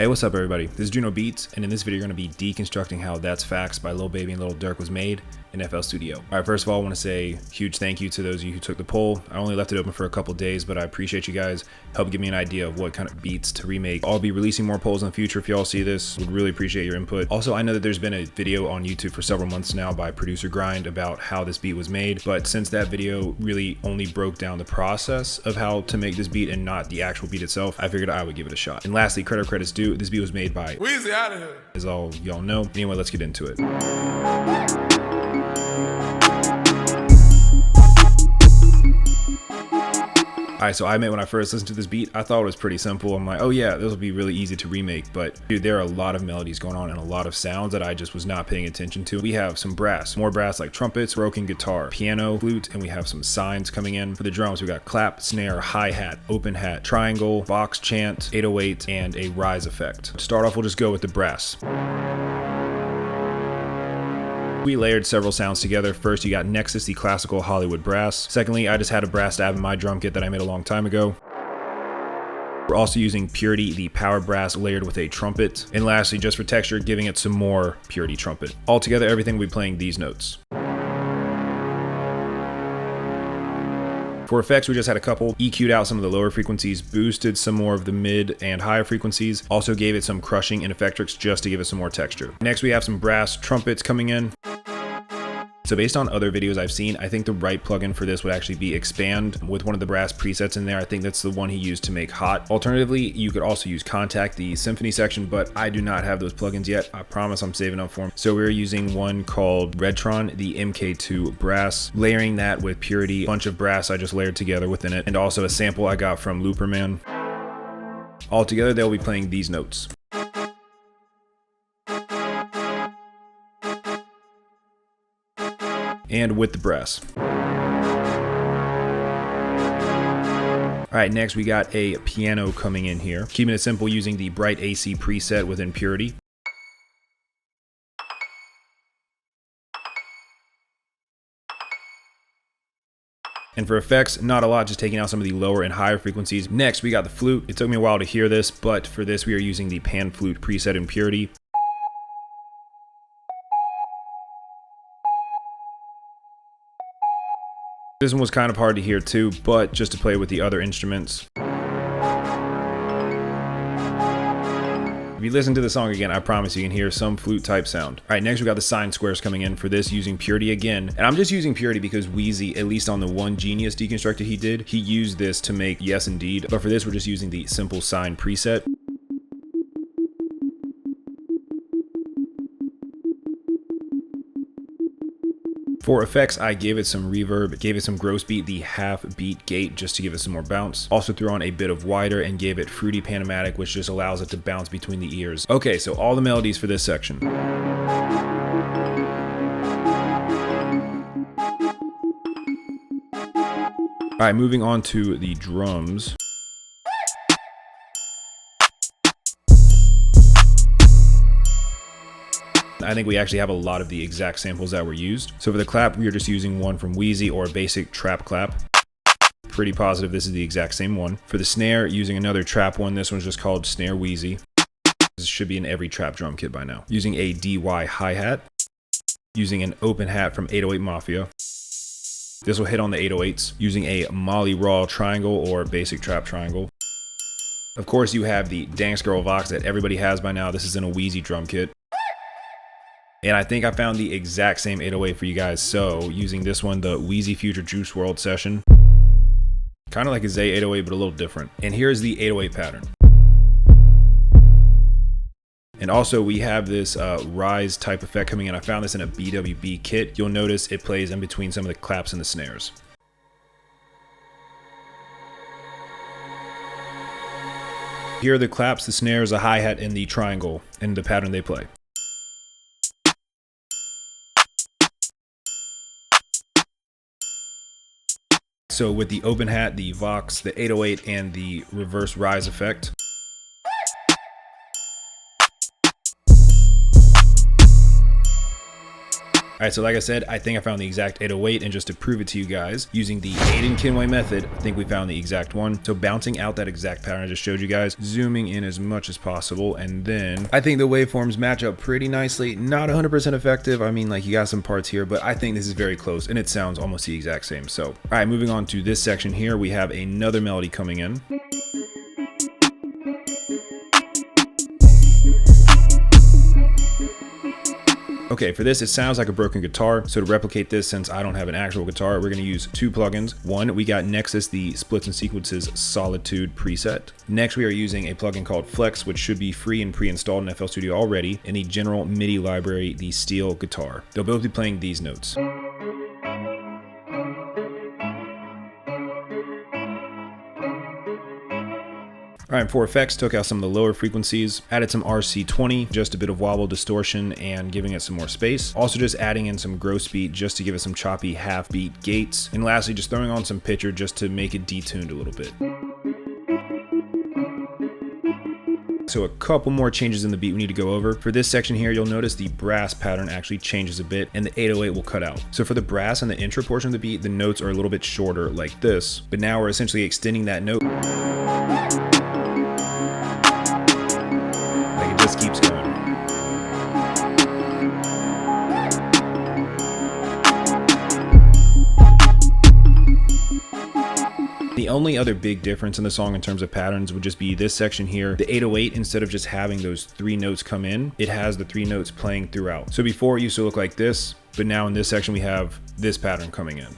Hey, what's up everybody? This is Juno Beats, and in this video you're going to be deconstructing how That's Facts by Lil Baby and Lil Durk was made in FL Studio. Alright, first of all I want to say huge thank you to those of you who took the poll. I only left it open for a couple days, but I appreciate you guys. Help give me an idea of what kind of beats to remake. I'll be releasing more polls in the future if y'all see this. Would really appreciate your input. Also, I know that there's been a video on YouTube for several months now by Producer Grind about how this beat was made, but since that video really only broke down the process of how to make this beat and not the actual beat itself, I figured I would give it a shot. And lastly, credit's due. This beat was made by Wheezy out of here, as all y'all know. Anyway, let's get into it. Alright, so I admit when I first listened to this beat, I thought it was pretty simple. I'm like, oh yeah, this will be really easy to remake, but dude, there are a lot of melodies going on and a lot of sounds that I just was not paying attention to. We have some brass, more brass like trumpets, broken guitar, piano, flute, and we have some signs coming in. For the drums, we got clap, snare, hi-hat, open hat, triangle, box chant, 808, and a rise effect. To start off, we'll just go with the brass. We layered several sounds together. First, you got Nexus, the classical Hollywood brass. Secondly, I just had a brass dab in my drum kit that I made a long time ago. We're also using Purity, the power brass layered with a trumpet. And lastly, just for texture, giving it some more Purity trumpet. Altogether, everything will be playing these notes. For effects, we just had a couple. EQ'd out some of the lower frequencies, boosted some more of the mid and higher frequencies, also gave it some crushing and effectrix just to give it some more texture. Next, we have some brass trumpets coming in. So based on other videos I've seen, I think the right plugin for this would actually be Expand with one of the brass presets in there. I think that's the one he used to make Hot. Alternatively, you could also use Contact, the Symphony section, but I do not have those plugins yet. I promise I'm saving up for them. So we're using one called Redtron, the MK2 brass, layering that with Purity, a bunch of brass I just layered together within it, and also a sample I got from Looperman. Altogether, they'll be playing these notes. And with the brass. Alright, next we got a piano coming in here. Keeping it simple using the Bright AC preset within Purity. And for effects, not a lot, just taking out some of the lower and higher frequencies. Next, we got the flute. It took me a while to hear this, but for this we are using the pan flute preset in Purity. This one was kind of hard to hear too, but just to play with the other instruments. If you listen to the song again, I promise you can hear some flute type sound. Alright, next we got the sine squares coming in for this using Purity again. And I'm just using Purity because Wheezy, at least on the one Genius deconstructed he did, he used this to make Yes Indeed. But for this, we're just using the simple sine preset. For effects, I gave it some reverb, gave it some gross beat, the half beat gate, just to give it some more bounce. Also threw on a bit of wider and gave it fruity panamatic, which just allows it to bounce between the ears. Okay, so all the melodies for this section. Alright, moving on to the drums. I think we actually have a lot of the exact samples that were used. So for the clap, we are just using one from Wheezy or a basic trap clap. Pretty positive this is the exact same one. For the snare, using another trap one. This one's just called Snare Wheezy. This should be in every trap drum kit by now. Using a DY hi-hat. Using an open hat from 808 Mafia. This will hit on the 808s. Using a Molly Raw triangle or basic trap triangle. Of course, you have the Dance Girl Vox that everybody has by now. This is in a Wheezy drum kit. And I think I found the exact same 808 for you guys. So using this one, the Wheezy Future Juice WRLD session. Kind of like a Zay 808, but a little different. And here's the 808 pattern. And also we have this rise type effect coming in. I found this in a BWB kit. You'll notice it plays in between some of the claps and the snares. Here are the claps, the snares, a hi-hat, and the triangle, and the pattern they play. So with the open hat, the Vox, the 808, and the reverse rise effect. All right, so like I said, I think I found the exact 808, and just to prove it to you guys, using the Aiden Kinway method, I think we found the exact one. So bouncing out that exact pattern I just showed you guys, zooming in as much as possible, and then I think the waveforms match up pretty nicely. Not 100% effective. I mean, like, you got some parts here, but I think this is very close, and it sounds almost the exact same. So, all right, moving on to this section here, we have another melody coming in. Okay, for this, it sounds like a broken guitar. So to replicate this, since I don't have an actual guitar, we're gonna use two plugins. One, we got Nexus, the Splits and Sequences Solitude preset. Next, we are using a plugin called Flex, which should be free and pre-installed in FL Studio already, in the general MIDI library, the Steel Guitar. They'll both be playing these notes. All right, for effects, took out some of the lower frequencies, added some RC20, just a bit of wobble distortion and giving it some more space. Also just adding in some gross beat just to give it some choppy half beat gates. And lastly, just throwing on some pitcher just to make it detuned a little bit. So a couple more changes in the beat we need to go over. For this section here, you'll notice the brass pattern actually changes a bit and the 808 will cut out. So for the brass and the intro portion of the beat, the notes are a little bit shorter like this, but now we're essentially extending that note. Just keeps going. The only other big difference in the song in terms of patterns would just be this section here. The 808, instead of just having those three notes come in, it has the three notes playing throughout. So before it used to look like this, but now in this section we have this pattern coming in.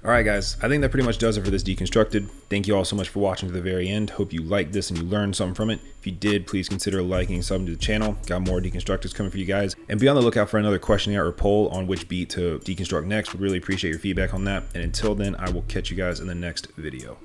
Alright guys, I think that pretty much does it for this Deconstructed. Thank you all so much for watching to the very end. Hope you liked this and you learned something from it. If you did, please consider liking and subbing to the channel. Got more Deconstructors coming for you guys. And be on the lookout for another questionnaire or poll on which beat to deconstruct next. Would really appreciate your feedback on that. And until then, I will catch you guys in the next video.